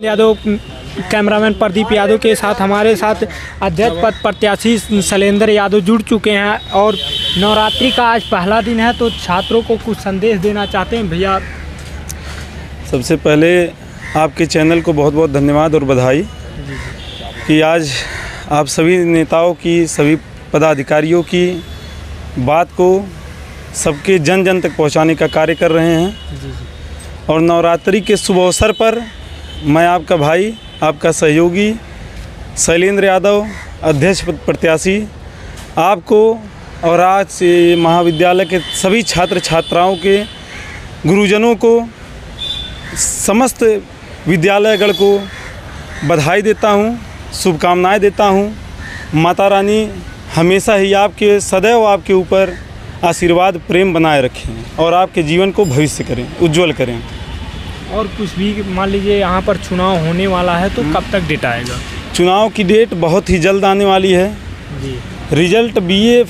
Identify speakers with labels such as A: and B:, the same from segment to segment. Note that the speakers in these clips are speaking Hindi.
A: यादव, कैमरामैन प्रदीप यादव के साथ हमारे साथ अध्यक्ष पद प्रत्याशी शैलेंद्र यादव जुड़ चुके हैं और नवरात्रि का आज पहला दिन है, तो छात्रों को कुछ संदेश देना चाहते हैं भैया।
B: सबसे पहले आपके चैनल को बहुत बहुत धन्यवाद और बधाई कि आज आप सभी नेताओं की, सभी पदाधिकारियों की बात को सबके जन जन तक पहुंचाने का कार्य कर रहे हैं। और नवरात्रि के शुभ अवसर पर मैं आपका भाई, आपका सहयोगी शैलेंद्र यादव, अध्यक्ष प्रत्याशी, आपको और आज से महाविद्यालय के सभी छात्र छात्राओं के, गुरुजनों को, समस्त विद्यालयगण को बधाई देता हूं, शुभकामनाएं देता हूं। माता रानी हमेशा ही आपके, सदैव आपके ऊपर आशीर्वाद, प्रेम बनाए रखें और आपके जीवन को भविष्य करें, उज्जवल करें।
A: और कुछ भी मान लीजिए यहाँ पर चुनाव होने वाला है, तो कब तक डेट आएगा?
B: चुनाव की डेट बहुत ही जल्द आने वाली है
A: जी।
B: Result BA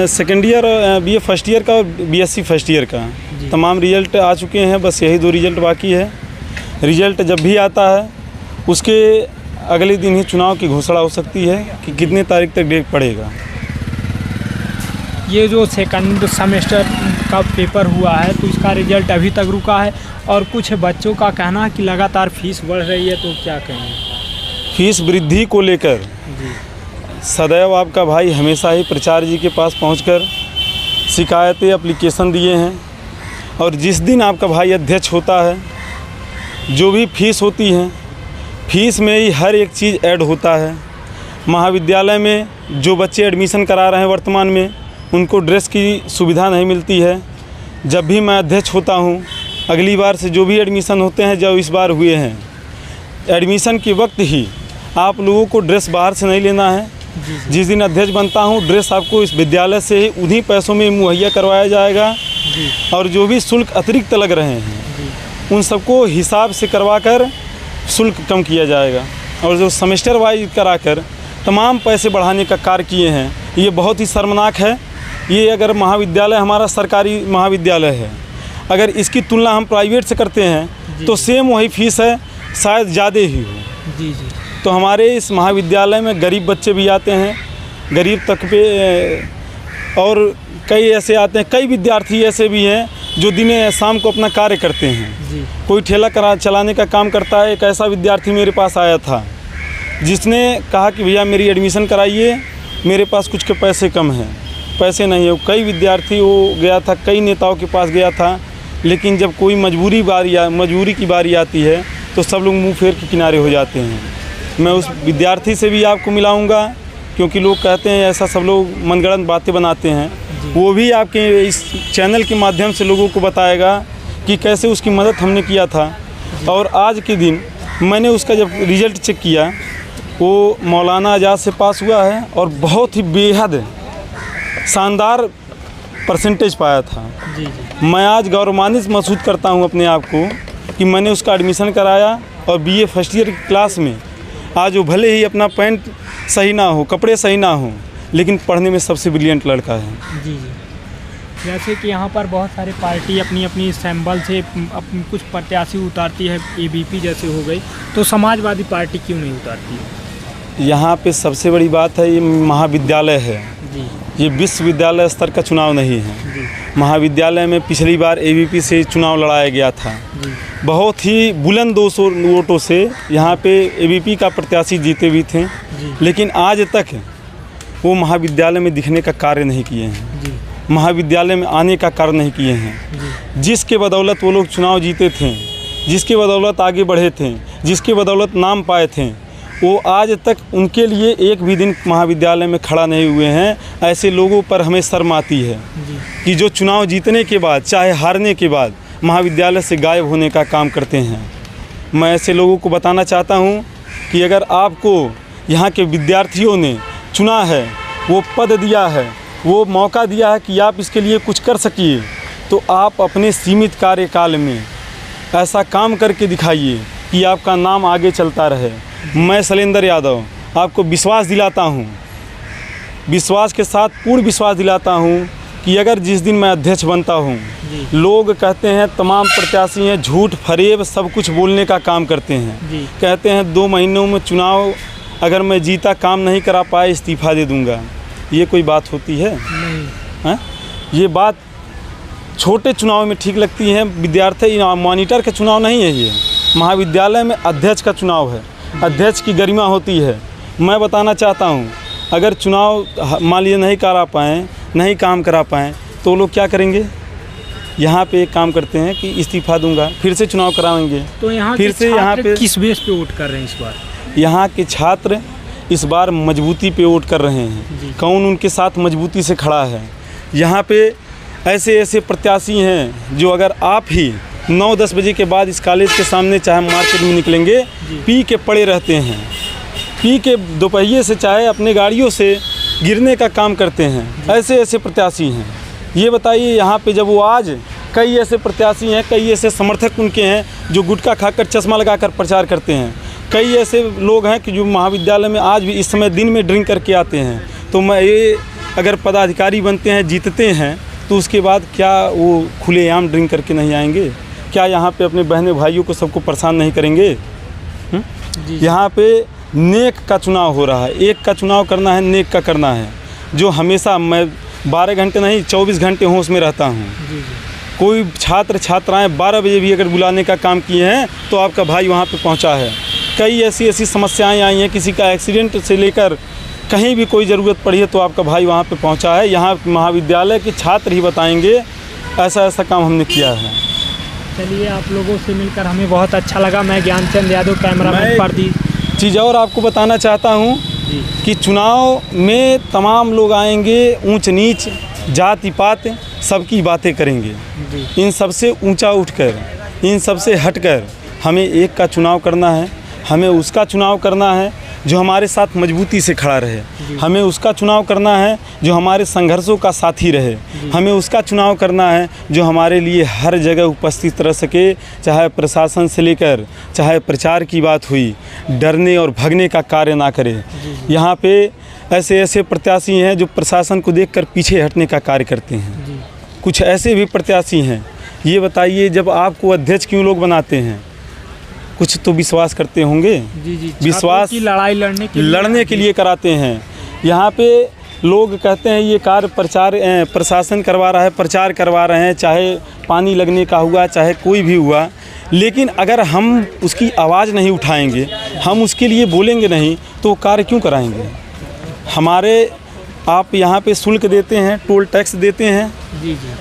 B: second year, BA first year का और बीएससी फर्स्ट ईयर का तमाम रिजल्ट आ चुके हैं, बस यही 2 रिजल्ट बाकी है। रिजल्ट जब भी आता है उसके अगले दिन ही चुनाव की घोषणा हो सकती है कि कितने तारीख तक डेट पड़ेगा।
A: ये जो सेकंड सेमेस्टर का पेपर हुआ है, तो इसका रिजल्ट अभी तक रुका है और कुछ बच्चों का कहना है कि लगातार फीस बढ़ रही है, तो क्या कहेंगे?
B: फीस वृद्धि को लेकर सदैव आपका भाई हमेशा ही प्राचार्य जी के पास पहुंचकर शिकायतें, एप्लीकेशन दिए हैं। और जिस दिन आपका भाई अध्यक्ष होता है, जो भी फीस होती है, फीस में ही हर एक चीज़ ऐड होता है। महाविद्यालय में जो बच्चे एडमिशन करा रहे हैं वर्तमान में, उनको ड्रेस की सुविधा नहीं मिलती है। जब भी मैं अध्यक्ष होता हूँ, अगली बार से जो भी एडमिशन होते हैं, जो इस बार हुए हैं, एडमिशन के वक्त ही आप लोगों को ड्रेस बाहर से नहीं लेना है। जिस दिन अध्यक्ष बनता हूँ, ड्रेस आपको इस विद्यालय से ही उन्हीं पैसों में मुहैया करवाया जाएगा। और जो भी शुल्क अतिरिक्त लग रहे हैं, उन सबको हिसाब से करवाकर शुल्क कम किया जाएगा। और जो सेमेस्टर वाइज कराकर तमाम पैसे बढ़ाने का कार्य किए हैं, ये बहुत ही शर्मनाक है। ये अगर महाविद्यालय हमारा सरकारी महाविद्यालय है, अगर इसकी तुलना हम प्राइवेट से करते हैं तो सेम वही फीस है, शायद ज़्यादा ही हो।
A: जी।
B: तो हमारे इस महाविद्यालय में गरीब बच्चे भी आते हैं, गरीब तबके, और कई ऐसे आते हैं, कई विद्यार्थी ऐसे भी हैं जो दिन शाम को अपना कार्य करते हैं। कोई ठेला चलाने का काम करता है। एक ऐसा विद्यार्थी मेरे पास आया था जिसने कहा कि भैया मेरी एडमिशन कराइए, मेरे पास कुछ के पैसे कम हैं, पैसे नहीं है। कई विद्यार्थी वो गया था, कई नेताओं के पास गया था, लेकिन जब कोई मजबूरी की बारी आती है तो सब लोग मुंह फेर के किनारे हो जाते हैं। मैं उस विद्यार्थी से भी आपको मिलाऊंगा, क्योंकि लोग कहते हैं ऐसा, सब लोग मनगढ़ंत बातें बनाते हैं। वो भी आपके इस चैनल के माध्यम से लोगों को बताएगा कि कैसे उसकी मदद हमने किया था। और आज के दिन मैंने उसका जब रिज़ल्ट चेक किया, वो मौलाना आज़ाद से पास हुआ है और बहुत ही बेहद शानदार परसेंटेज पाया था। मैं आज गौरवान्वित महसूस करता हूं अपने आप को कि मैंने उसका एडमिशन कराया और बीए फर्स्ट ईयर की क्लास में आज वो भले ही अपना पैंट सही ना हो, कपड़े सही ना हो, लेकिन पढ़ने में सबसे ब्रिलियंट लड़का है।
A: जी। जैसे कि यहाँ पर बहुत सारी पार्टी अपनी अपनी सैम्बल से कुछ प्रत्याशी उतारती है, एबीपी जैसे हो गई, तो समाजवादी पार्टी क्यों नहीं उतारती है?
B: यहाँ पे सबसे बड़ी बात है, ये महाविद्यालय है, ये विश्वविद्यालय स्तर का चुनाव नहीं है। महाविद्यालय में पिछली बार एबीपी से चुनाव लड़ाया गया था, बहुत ही बुलंद 200 वोटों से यहाँ पे एबीपी का प्रत्याशी जीते भी थे, लेकिन आज तक वो महाविद्यालय में दिखने का कार्य नहीं किए हैं, महाविद्यालय में आने का कार्य नहीं किए हैं। जिसके बदौलत वो लोग चुनाव जीते थे, जिसके बदौलत आगे बढ़े थे, जिसके बदौलत नाम पाए थे, वो आज तक उनके लिए एक भी दिन महाविद्यालय में खड़ा नहीं हुए हैं। ऐसे लोगों पर हमें शर्म आती है कि जो चुनाव जीतने के बाद, चाहे हारने के बाद, महाविद्यालय से गायब होने का काम करते हैं। मैं ऐसे लोगों को बताना चाहता हूँ कि अगर आपको यहाँ के विद्यार्थियों ने चुना है, वो पद दिया है, वो मौका दिया है कि आप इसके लिए कुछ कर सकिए, तो आप अपने सीमित कार्यकाल में ऐसा काम करके दिखाइए कि आपका नाम आगे चलता रहे। मैं शैलेंद्र यादव आपको विश्वास दिलाता हूँ, विश्वास के साथ पूर्ण विश्वास दिलाता हूँ कि अगर जिस दिन मैं अध्यक्ष बनता हूँ, लोग कहते हैं तमाम प्रत्याशी हैं झूठ फरेब सब कुछ बोलने का काम करते हैं। कहते हैं 2 महीनों में चुनाव अगर मैं जीता काम नहीं करा पाए इस्तीफ़ा दे दूंगा। ये कोई बात होती है? नहीं। ये बात छोटे चुनाव में ठीक लगती है, विद्यार्थी मॉनिटर का चुनाव नहीं है, ये महाविद्यालय में अध्यक्ष का चुनाव है, अध्यक्ष की गरिमा होती है। मैं बताना चाहता हूँ अगर चुनाव मान लीजिए नहीं करा पाएँ, नहीं काम करा पाएँ तो लोग क्या करेंगे? यहाँ पे एक काम करते हैं कि इस्तीफ़ा दूंगा, फिर से चुनाव कराएंगे।
A: तो यहाँ
B: फिर से यहाँ पे
A: किस बेस पे वोट कर रहे हैं इस बार?
B: यहाँ के छात्र इस बार मजबूती पे वोट कर रहे हैं। कौन उनके साथ मजबूती से खड़ा है? यहाँ पे ऐसे ऐसे प्रत्याशी हैं जो अगर आप ही 9-10 बजे के बाद इस कॉलेज के सामने चाहे मार्केट में निकलेंगे, पी के पड़े रहते हैं, पी के दोपहिए से चाहे अपने गाड़ियों से गिरने का काम करते हैं। ऐसे ऐसे प्रत्याशी हैं। ये बताइए यहाँ पे जब वो आज कई ऐसे प्रत्याशी हैं, कई ऐसे समर्थक उनके हैं जो गुटखा खाकर चश्मा लगाकर प्रचार करते हैं। कई ऐसे लोग हैं कि जो महाविद्यालय में आज भी इस समय दिन में ड्रिंक करके आते हैं। तो मैं ये अगर पदाधिकारी बनते हैं, जीतते हैं, तो उसके बाद क्या वो खुलेआम ड्रिंक करके नहीं आएंगे? क्या यहाँ पे अपने बहनों भाइयों को सबको परेशान नहीं करेंगे? यहाँ पे नेक का चुनाव हो रहा है, एक का चुनाव करना है, नेक का करना है। जो हमेशा मैं 12 घंटे नहीं 24 घंटे होश में रहता हूँ। कोई छात्र छात्राएँ 12 बजे भी अगर बुलाने का काम किए हैं तो आपका भाई वहाँ पे पहुँचा है। कई ऐसी ऐसी समस्याएं आई हैं, किसी का एक्सीडेंट से लेकर कहीं भी कोई ज़रूरत पड़ी है तो आपका भाई वहाँ पे पहुँचा है। यहाँ महाविद्यालय के छात्र ही बताएंगे ऐसा ऐसा काम हमने किया है।
A: चलिए, आप लोगों से मिलकर हमें बहुत अच्छा लगा। मैं ज्ञानचंद यादव, कैमरामैन प्रदीप।
B: चीज़ और आपको बताना चाहता हूँ कि चुनाव में तमाम लोग आएंगे, ऊंच नीच जाति पात सबकी बातें करेंगे। इन सबसे ऊंचा उठकर, इन सबसे हटकर हमें एक का चुनाव करना है। हमें उसका चुनाव करना है जो हमारे साथ मजबूती से खड़ा रहे। हमें उसका चुनाव करना है जो हमारे संघर्षों का साथी रहे। हमें उसका चुनाव करना है जो हमारे लिए हर जगह उपस्थित रह सके, चाहे प्रशासन से लेकर चाहे प्रचार की बात हुई, डरने और भगने का कार्य ना करे। यहाँ पे ऐसे ऐसे प्रत्याशी हैं जो प्रशासन को देखकर पीछे हटने का कार्य करते हैं। कुछ ऐसे भी प्रत्याशी हैं। ये बताइए, जब आपको अध्यक्ष क्यों लोग बनाते हैं? कुछ तो विश्वास करते होंगे। विश्वास
A: की लड़ाई
B: लड़ने के लिए कराते हैं। यहाँ पे लोग कहते हैं ये कार्य प्रशासन करवा रहा है, प्रचार करवा रहे हैं, चाहे पानी लगने का हुआ चाहे कोई भी हुआ। लेकिन अगर हम उसकी आवाज़ नहीं उठाएंगे, हम उसके लिए बोलेंगे नहीं, तो कार्य क्यों कराएंगे? हमारे आप यहाँ पे शुल्क देते हैं, टोल टैक्स देते हैं,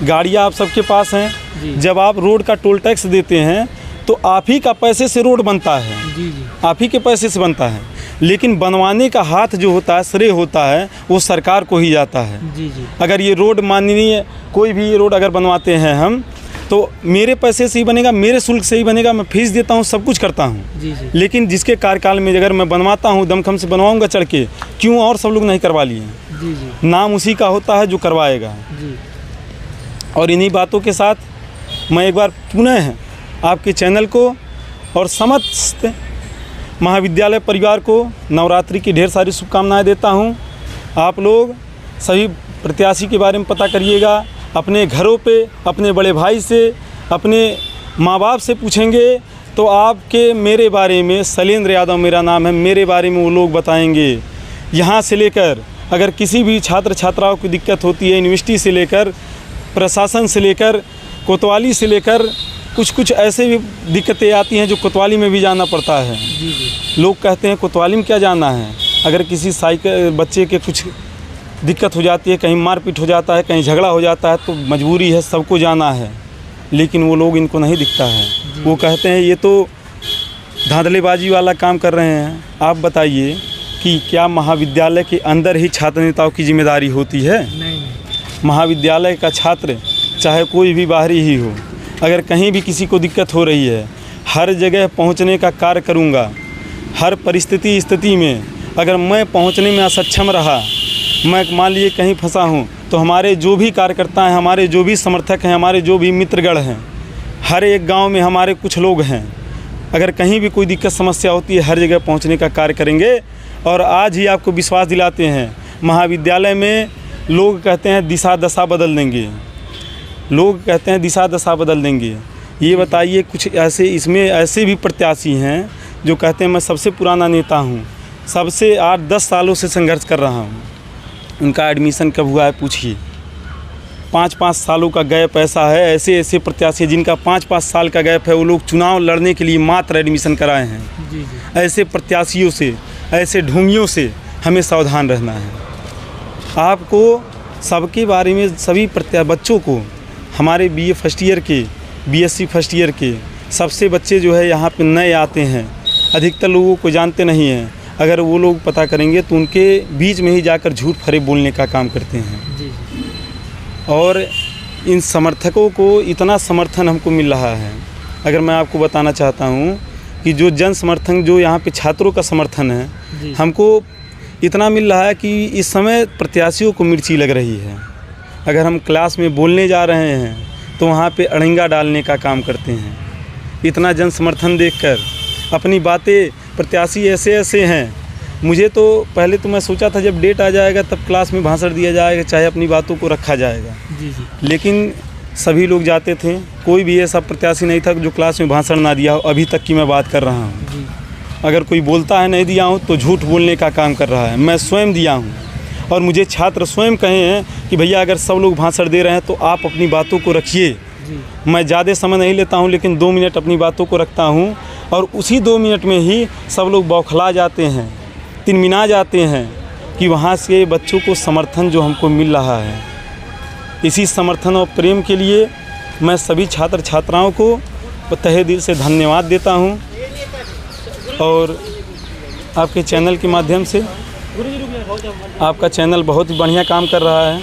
B: गाड़ियाँ आप सबके पास हैं। जब आप रोड का टोल टैक्स देते हैं तो आप ही का पैसे से रोड बनता है, आप ही के पैसे से बनता है। लेकिन बनवाने का हाथ जो होता है, श्रेय होता है, वो सरकार को ही जाता है। अगर ये रोड माननीय कोई भी ये रोड अगर बनवाते हैं हम, तो मेरे पैसे से ही बनेगा, मेरे शुल्क से ही बनेगा, मैं फीस देता हूँ, सब कुछ करता हूँ। लेकिन जिसके कार्यकाल में अगर मैं बनवाता हूँ, दमखम से बनवाऊँगा चढ़ के, क्यों और सब लोग नहीं करवा लिए? नाम उसी का होता है जो करवाएगा। और इन्हीं बातों के साथ मैं एक बार पुनः आपके चैनल को और समस्त महाविद्यालय परिवार को नवरात्रि की ढेर सारी शुभकामनाएं देता हूं। आप लोग सभी प्रत्याशी के बारे में पता करिएगा, अपने घरों पे अपने बड़े भाई से, अपने माँ बाप से पूछेंगे तो आपके मेरे बारे में, शैलेंद्र यादव मेरा नाम है, मेरे बारे में वो लोग बताएंगे। यहाँ से लेकर अगर किसी भी छात्र छात्राओं की दिक्कत होती है, यूनिवर्सिटी से लेकर प्रशासन से लेकर कोतवाली से लेकर कुछ ऐसे भी दिक्कतें आती हैं जो कोतवाली में भी जाना पड़ता है। लोग कहते हैं कोतवाली में क्या जाना है? अगर किसी साइकिल बच्चे के कुछ दिक्कत हो जाती है, कहीं मारपीट हो जाता है, कहीं झगड़ा हो जाता है, तो मजबूरी है, सबको जाना है। लेकिन वो लोग इनको नहीं दिखता है। वो कहते हैं ये तो धांधलेबाजी वाला काम कर रहे हैं। आप बताइए कि क्या महाविद्यालय के अंदर ही छात्र नेताओं की जिम्मेदारी होती है? नहीं। महाविद्यालय का छात्र चाहे कोई भी बाहरी ही हो, अगर कहीं भी किसी को दिक्कत हो रही है, हर जगह पहुंचने का कार्य करूंगा। हर परिस्थिति स्थिति में अगर मैं पहुंचने में असक्षम रहा, मैं मान लीजिए कहीं फंसा हूं, तो हमारे जो भी कार्यकर्ता हैं, हमारे जो भी समर्थक हैं, हमारे जो भी मित्रगण हैं, हर एक गांव में हमारे कुछ लोग हैं, अगर कहीं भी कोई दिक्कत समस्या होती है, हर जगह पहुंचने का कार्य करेंगे। और आज ही आपको विश्वास दिलाते हैं, महाविद्यालय में लोग कहते हैं दिशा दशा बदल देंगे, लोग कहते हैं दिशा दशा बदल देंगे। ये बताइए कुछ ऐसे इसमें ऐसे भी प्रत्याशी हैं जो कहते हैं मैं सबसे पुराना नेता हूँ, सबसे 8-10 सालों से संघर्ष कर रहा हूँ। उनका एडमिशन कब हुआ है पूछिए, 5-5 सालों का गैप ऐसा है। ऐसे ऐसे प्रत्याशी जिनका 5-5 साल का गैप है, वो लोग चुनाव लड़ने के लिए मात्र एडमिशन कराए हैं।
A: जी।
B: ऐसे प्रत्याशियों से, ऐसे ढोंगियों से हमें सावधान रहना है। आपको सबके बारे में सभी बच्चों को, हमारे BA फर्स्ट ईयर के, BSc फर्स्ट ईयर के सबसे बच्चे जो है यहाँ पे नए आते हैं, अधिकतर लोगों को जानते नहीं हैं। अगर वो लोग पता करेंगे तो उनके बीच में ही जाकर झूठ फरेब बोलने का काम करते हैं।
A: जी।
B: और इन समर्थकों को इतना समर्थन हमको मिल रहा है। अगर मैं आपको बताना चाहता हूँ कि जो जन समर्थन, जो यहाँ पे छात्रों का समर्थन है, हमको इतना मिल रहा है कि इस समय प्रत्याशियों को मिर्ची लग रही है। अगर हम क्लास में बोलने जा रहे हैं तो वहाँ पे अड़ंगा डालने का काम करते हैं। इतना जन समर्थन देखकर अपनी बातें, प्रत्याशी ऐसे ऐसे हैं। मुझे तो पहले तो मैं सोचा था जब डेट आ जाएगा तब क्लास में भाषण दिया जाएगा, चाहे अपनी बातों को रखा जाएगा।
A: जी।
B: लेकिन सभी लोग जाते थे, कोई भी ऐसा प्रत्याशी नहीं था जो क्लास में भाषण ना दिया हो। अभी तक की मैं बात कर रहा हूँ। अगर कोई बोलता है नहीं दिया हूँ तो झूठ बोलने का काम कर रहा है। मैं स्वयं दिया हूँ और मुझे छात्र स्वयं कहे हैं कि भैया अगर सब लोग भाषण दे रहे हैं तो आप अपनी बातों को रखिए। मैं ज़्यादा समय नहीं लेता हूँ, लेकिन 2 मिनट अपनी बातों को रखता हूँ और उसी 2 मिनट में ही सब लोग बौखला जाते हैं, तिनमिना जाते हैं कि वहाँ से बच्चों को समर्थन जो हमको मिल रहा है। इसी समर्थन और प्रेम के लिए मैं सभी छात्र छात्राओं को तहे दिल से धन्यवाद देता हूँ। और आपके चैनल के माध्यम से, आपका चैनल बहुत ही बढ़िया काम कर रहा है,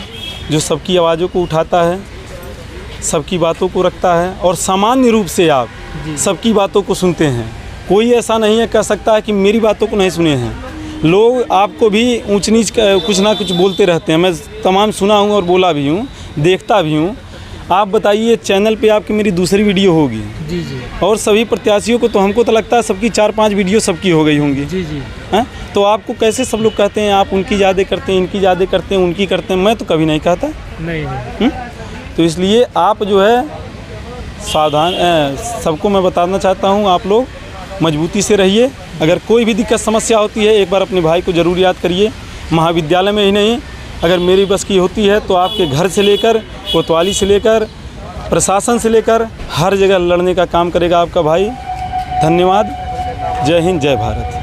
B: जो सबकी आवाज़ों को उठाता है, सबकी बातों को रखता है और सामान्य रूप से आप सबकी बातों को सुनते हैं। कोई ऐसा नहीं है कह सकता है कि मेरी बातों को नहीं सुने हैं। लोग आपको भी ऊंच नीच कुछ ना कुछ बोलते रहते हैं। मैं तमाम सुना हूँ और बोला भी हूँ, देखता भी हूँ। आप बताइए, चैनल पे आपकी मेरी दूसरी वीडियो होगी।
A: जी।
B: और सभी प्रत्याशियों को तो हमको तो लगता है सबकी 4-5 वीडियो सबकी हो गई होंगी।
A: जी।
B: हैं? तो आपको कैसे सब लोग कहते हैं आप उनकी ज़्यादा करते हैं, इनकी ज़्यादा करते हैं, उनकी करते हैं? मैं तो कभी नहीं कहता।
A: नहीं।
B: तो इसलिए आप जो है सावधान, सबको मैं बताना चाहता हूँ, आप लोग मजबूती से रहिए। अगर कोई भी दिक्कत समस्या होती है, एक बार अपने भाई को ज़रूर याद करिए। महाविद्यालय में ही नहीं, अगर मेरी बस की होती है तो आपके घर से लेकर, कोतवाली से लेकर, प्रशासन से लेकर हर जगह लड़ने का काम करेगा आपका भाई। धन्यवाद। जय हिंद, जय भारत।